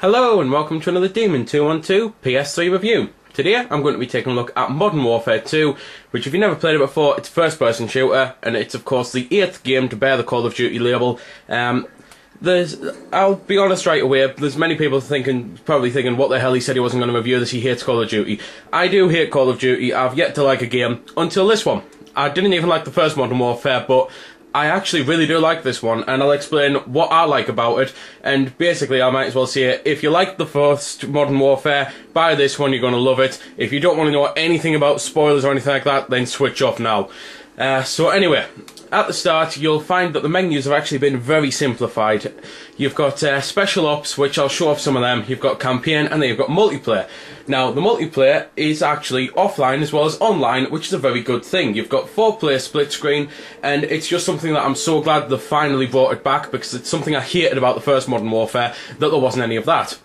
Hello and welcome to another Demon 212 PS3 review. Today I'm going to be taking a look at Modern Warfare 2, which if you've never played it before, it's a first-person shooter, and it's of course the 8th game to bear the Call of Duty label. I'll be honest right away, there's many people probably thinking, what the hell, he said he wasn't going to review this, he hates Call of Duty. I do hate Call of Duty. I've yet to like a game until this one. I didn't even like the first Modern Warfare, but I actually really do like this one, and I'll explain what I like about it. And basically, I might as well say, if you like the first Modern Warfare, buy this one, you're going to love it. If you don't want to know anything about spoilers or anything like that, then switch off now. So anyway, at the start, you'll find that the menus have actually been very simplified. You've got Special Ops, which I'll show off some of them. You've got Campaign, and then you've got Multiplayer. Now, the multiplayer is actually offline as well as online, which is a very good thing. You've got 4-player split screen, and it's just something that I'm so glad they've finally brought it back, because it's something I hated about the first Modern Warfare, that there wasn't any of that.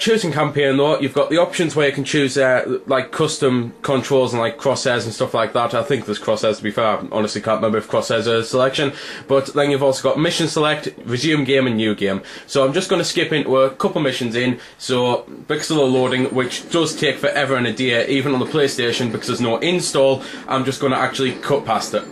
Choosing Campaign though, you've got the options where you can choose like custom controls and like crosshairs and stuff like that. I think there's crosshairs, to be fair. I honestly can't remember if crosshairs are a selection. But then you've also got Mission Select, Resume Game and New Game. So I'm just going to skip into a couple missions in, so because of the loading, which does take forever and a day, even on the PlayStation, because there's no install, I'm just going to actually cut past it.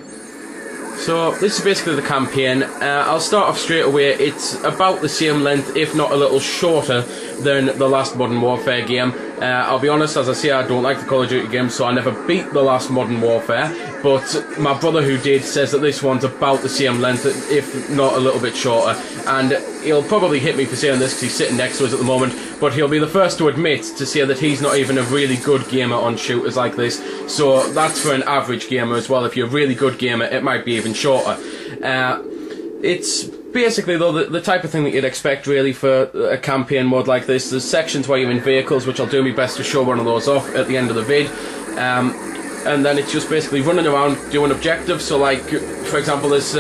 So this is basically the campaign. I'll start off straight away. It's about the same length, if not a little shorter, than the last Modern Warfare game. I'll be honest, as I say, I don't like the Call of Duty games, so I never beat the last Modern Warfare, but my brother who did says that this one's about the same length, if not a little bit shorter, and he'll probably hit me for saying this because he's sitting next to us at the moment, but he'll be the first to admit to say that he's not even a really good gamer on shooters like this, so that's for an average gamer as well. If you're a really good gamer, it might be even shorter. It's basically, though, the type of thing that you'd expect, really, for a campaign mode like this. There's sections where you're in vehicles, which I'll do my best to show one of those off at the end of the vid. And then it's just basically running around doing objectives. So, like, for example, there's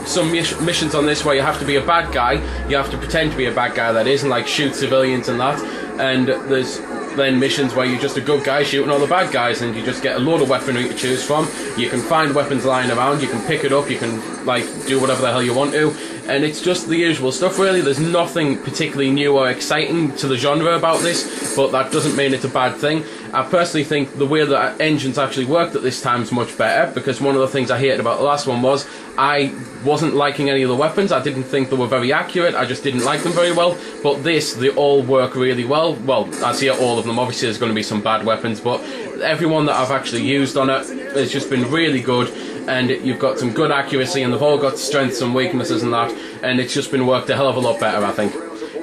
some missions on this where you have to be a bad guy. You have to pretend to be a bad guy, that is, and, like, shoot civilians and that. And there's then missions where you're just a good guy shooting all the bad guys, and you just get a load of weaponry to choose from. You can find weapons lying around, you can pick it up, you can, like, do whatever the hell you want to, and it's just the usual stuff, really. There's nothing particularly new or exciting to the genre about this, but that doesn't mean it's a bad thing. I personally think the way that engines actually worked at this time is much better, because one of the things I hated about the last one was I wasn't liking any of the weapons. I didn't think they were very accurate, I just didn't like them very well, but this, they all work really well. Well, I say all of them, obviously there's going to be some bad weapons, but everyone that I've actually used on it has just been really good, and you've got some good accuracy, and they've all got strengths and weaknesses and that, and it's just been worked a hell of a lot better, I think.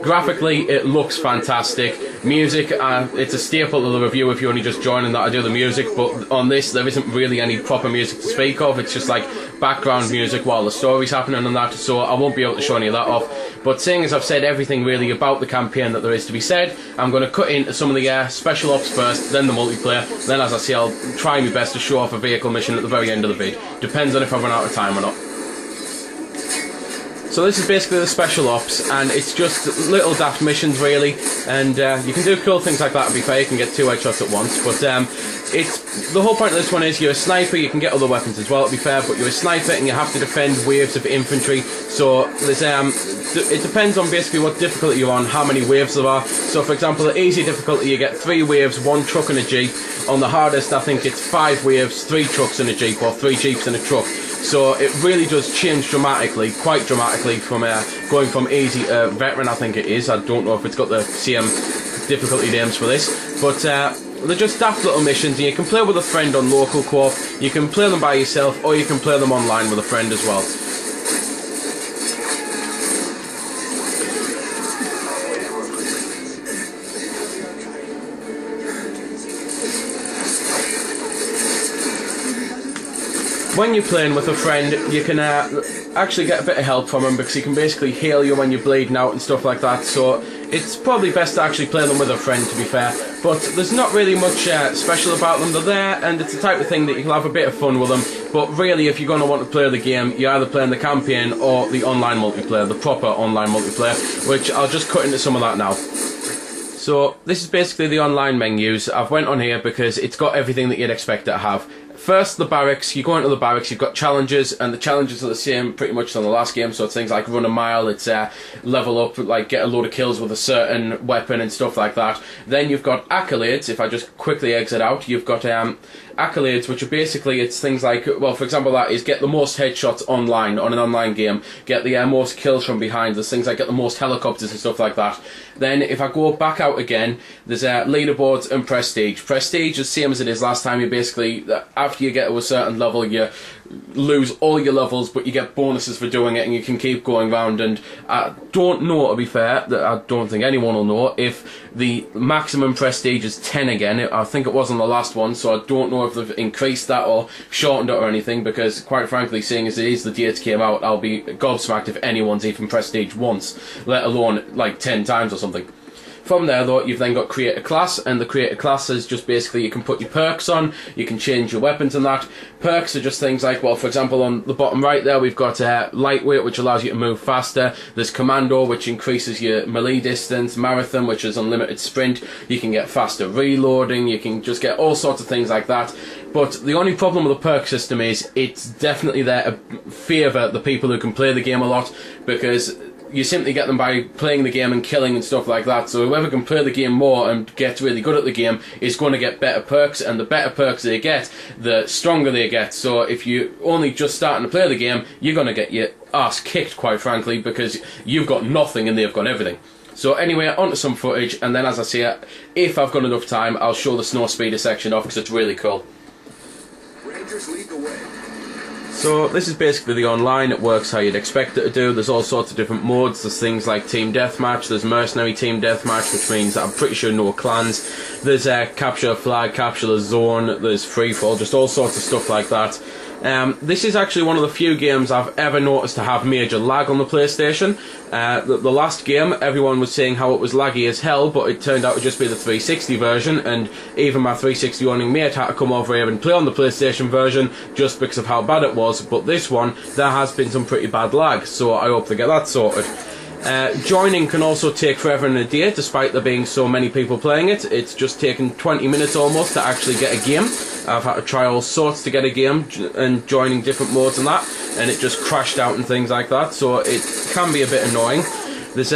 Graphically, it looks fantastic. Music, it's a staple of the review if you're only just joining that I do the music, but on this there isn't really any proper music to speak of. It's just like background music while the story's happening and that, so I won't be able to show any of that off. But seeing as I've said everything really about the campaign that there is to be said, I'm going to cut into some of the special ops first, then the multiplayer, then as I say, I'll try my best to show off a vehicle mission at the very end of the vid. Depends on if I run out of time or not. So this is basically the special ops, and it's just little daft missions really, and you can do cool things like that. To be fair, you can get 2 headshots at once, but it's the whole point of this one is you're a sniper. You can get other weapons as well, to be fair, but you're a sniper and you have to defend waves of infantry. So there's it depends on basically what difficulty you're on, how many waves there are. So for example, the easy difficulty you get 3 waves, 1 truck and a jeep. On the hardest, I think it's 5 waves, 3 trucks and a jeep, or 3 jeeps and a truck. So it really does change dramatically, quite dramatically, from going from easy to veteran, I think it is. I don't know if it's got the same difficulty names for this, but they're just daft little missions, and you can play with a friend on local co-op, you can play them by yourself, or you can play them online with a friend as well. When you're playing with a friend, you can actually get a bit of help from him, because he can basically heal you when you're bleeding out and stuff like that, so it's probably best to actually play them with a friend, to be fair. But there's not really much special about them. They're there, and it's the type of thing that you can have a bit of fun with them, but really if you're going to want to play the game, you're either playing the campaign or the online multiplayer, the proper online multiplayer, which I'll just cut into some of that now. So this is basically the online menus. I've went on here because it's got everything that you'd expect it to have. First, the barracks. You go into the barracks, you've got challenges, and the challenges are the same pretty much as on the last game. So it's things like run a mile, it's level up, like get a load of kills with a certain weapon and stuff like that. Then you've got accolades. If I just quickly exit out, you've got accolades, which are basically, it's things like, well, for example, that is get the most headshots online, on an online game, get the most kills from behind. There's things like get the most helicopters and stuff like that. Then if I go back out again, there's leaderboards and prestige. Prestige is the same as it is last time. You basically, after you get to a certain level, you lose all your levels, but you get bonuses for doing it, and you can keep going round. And I don't know, to be fair, that I don't think anyone will know if the maximum prestige is 10 again. I think it was on the last one, so I don't know if they've increased that or shortened it or anything, because quite frankly, seeing as it is the dates came out, I'll be gobsmacked if anyone's even prestige once, let alone like 10 times or something. From there, though, you've then got create a class, and the create a class is just basically you can put your perks on, you can change your weapons and that. Perks are just things like, well, for example, on the bottom right there, we've got lightweight, which allows you to move faster. There's commando, which increases your melee distance. Marathon, which is unlimited sprint. You can get faster reloading. You can just get all sorts of things like that. But the only problem with the perk system is it's definitely there to favour the people who can play the game a lot, because you simply get them by playing the game and killing and stuff like that. So whoever can play the game more and gets really good at the game is going to get better perks, and the better perks they get, the stronger they get. So if you only just starting to play the game, you're going to get your ass kicked, quite frankly, because you've got nothing and they've got everything. So anyway, onto some footage, and then as I say, if I've got enough time, I'll show the snow speeder section off, because it's really cool. Rangers lead the way. So this is basically the online. It works how you'd expect it to do. There's all sorts of different modes. There's things like team deathmatch, there's mercenary team deathmatch, which means that I'm pretty sure no clans. There's capture a flag, capture a zone, there's freefall, just all sorts of stuff like that. This is actually one of the few games I've ever noticed to have major lag on the PlayStation. The last game, everyone was saying how it was laggy as hell, but it turned out to just be the 360 version, and even my 360 owning mate had to come over here and play on the PlayStation version just because of how bad it was. But this one, there has been some pretty bad lag, so I hope they get that sorted. Joining can also take forever and a day, despite there being so many people playing it. It's just taken 20 minutes almost to actually get a game. I've had to try all sorts to get a game and joining different modes and that, and it just crashed out and things like that, so it can be a bit annoying. There's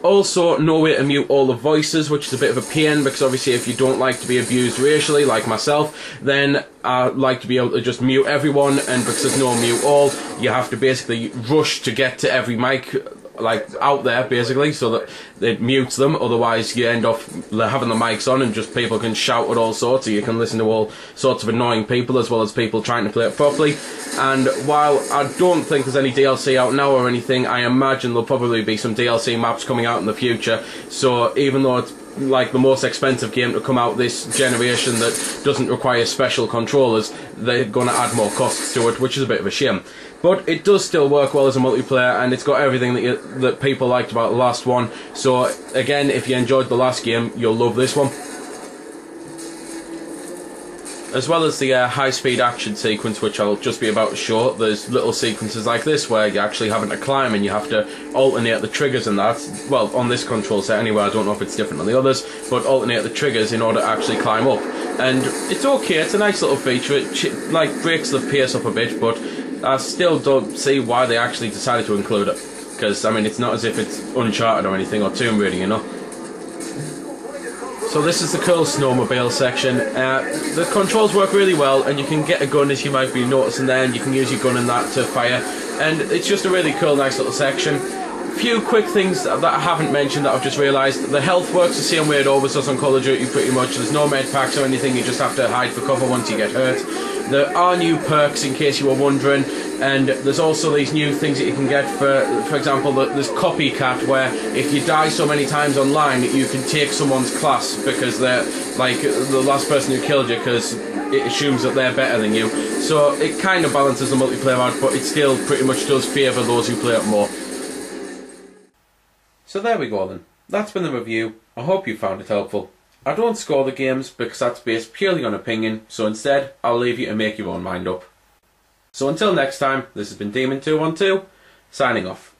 also no way to mute all the voices, which is a bit of a pain, because obviously if you don't like to be abused racially, like myself, then I like to be able to just mute everyone, and because there's no mute all, you have to basically rush to get to every mic like out there, basically, so that it mutes them. Otherwise you end up having the mics on and just people can shout at all sorts, so you can listen to all sorts of annoying people as well as people trying to play it properly. And while I don't think there's any DLC out now or anything, I imagine there'll probably be some DLC maps coming out in the future. So even though it's like the most expensive game to come out this generation that doesn't require special controllers, they're going to add more costs to it, which is a bit of a shame. But it does still work well as a multiplayer, and it's got everything that people liked about the last one. So again, if you enjoyed the last game, you'll love this one. As well as the high-speed action sequence, which I'll just be about to show, there's little sequences like this where you're actually having to climb and you have to alternate the triggers and that. Well, on this control set anyway, I don't know if it's different on the others, but alternate the triggers in order to actually climb up. And it's okay, it's a nice little feature, it like breaks the pace up a bit, but I still don't see why they actually decided to include it. Because, I mean, it's not as if it's Uncharted or anything, or Tomb Raider, you know. So this is the cool snowmobile section. The controls work really well, and you can get a gun, as you might be noticing there, and you can use your gun in that to fire. And it's just a really cool, nice little section. Few quick things that I haven't mentioned that I've just realised. The health works the same way it always does on Call of Duty pretty much. There's no med packs or anything, you just have to hide for cover once you get hurt. There are new perks, in case you were wondering, and there's also these new things that you can get for example, there's Copycat, where if you die so many times online, you can take someone's class because they're like the last person who killed you, because it assumes that they're better than you. So it kind of balances the multiplayer out, but it still pretty much does favour those who play it more. So there we go then. That's been the review. I hope you found it helpful. I don't score the games because that's based purely on opinion, so instead I'll leave you to make your own mind up. So until next time, this has been Demon212, signing off.